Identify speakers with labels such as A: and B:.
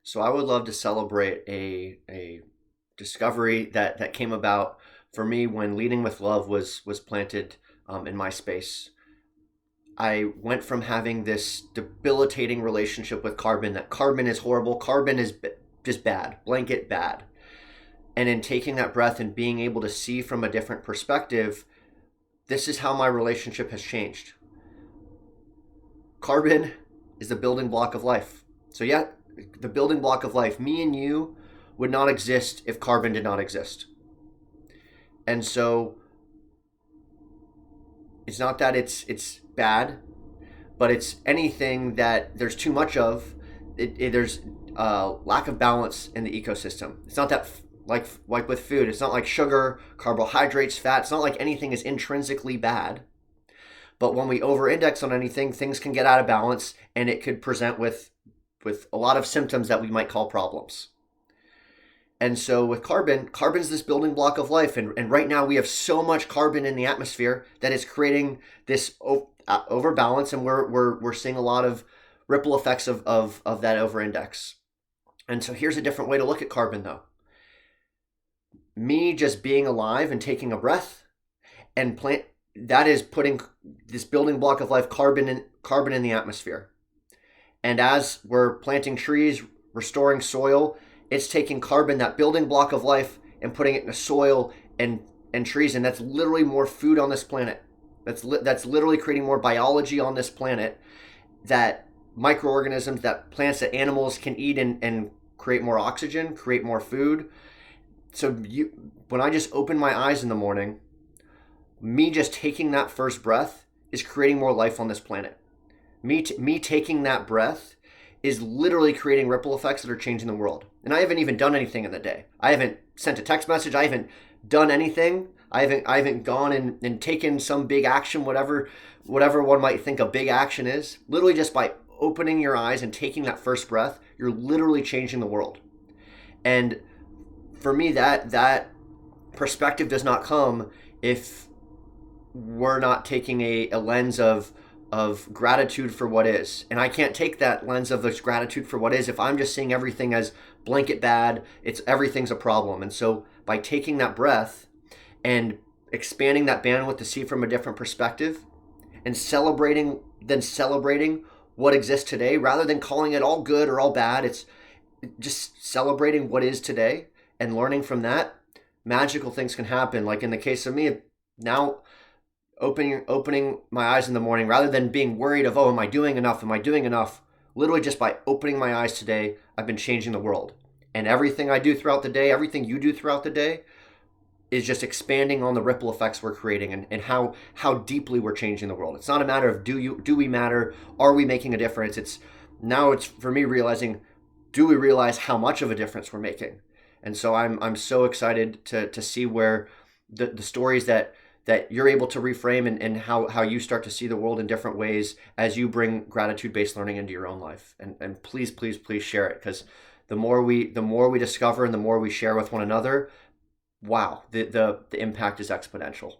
A: So I would love to celebrate a discovery that came about for me when Leading with Love was planted in my space. I went from having this debilitating relationship with carbon, that carbon is horrible, carbon is just bad, blanket bad. And in taking that breath and being able to see from a different perspective, this is how my relationship has changed. Carbon is the building block of life. So, yeah, the building block of life, me and you would not exist if carbon did not exist. And so it's not that it's bad, but it's anything that there's too much of. There's lack of balance in the ecosystem. It's not that like with food. It's not like sugar, carbohydrates, fat. It's not like anything is intrinsically bad. But when we over-index on anything, things can get out of balance, and it could present with a lot of symptoms that we might call problems. And so with carbon's this building block of life. And right now we have so much carbon in the atmosphere that is creating this overbalance, and we're seeing a lot of ripple effects of that overindex. And so here's a different way to look at carbon, though. Me just being alive and taking a breath and plant, that is putting this building block of life, carbon in the atmosphere. And as we're planting trees, restoring soil, it's taking carbon, that building block of life, and putting it in the soil and trees. And that's literally more food on this planet. That's literally creating more biology on this planet, that microorganisms, that plants, that animals can eat and create more oxygen, create more food. So when I just open my eyes in the morning, me just taking that first breath is creating more life on this planet. Me taking that breath is literally creating ripple effects that are changing the world. And I haven't even done anything in the day. I haven't sent a text message. I haven't done anything. I haven't gone and taken some big action, whatever one might think a big action is. Literally just by opening your eyes and taking that first breath, you're literally changing the world. And for me, that perspective does not come if we're not taking a lens of gratitude for what is. And I can't take that lens of this gratitude for what is if I'm just seeing everything as blanket bad. Everything's a problem. And so by taking that breath and expanding that bandwidth to see from a different perspective and celebrating what exists today, rather than calling it all good or all bad, it's just celebrating what is today and learning from that, magical things can happen. Like in the case of me, now opening my eyes in the morning, rather than being worried of, oh, am I doing enough? Am I doing enough? Literally just by opening my eyes today, I've been changing the world. And everything I do throughout the day, everything you do throughout the day, is just expanding on the ripple effects we're creating and how deeply we're changing the world. It's not a matter of do we matter? Are we making a difference? It's for me realizing, do we realize how much of a difference we're making? And so I'm so excited to see where the stories that you're able to reframe and how you start to see the world in different ways as you bring gratitude-based learning into your own life. And please, please, please share it, because the more we discover and the more we share with one another, wow, the impact is exponential.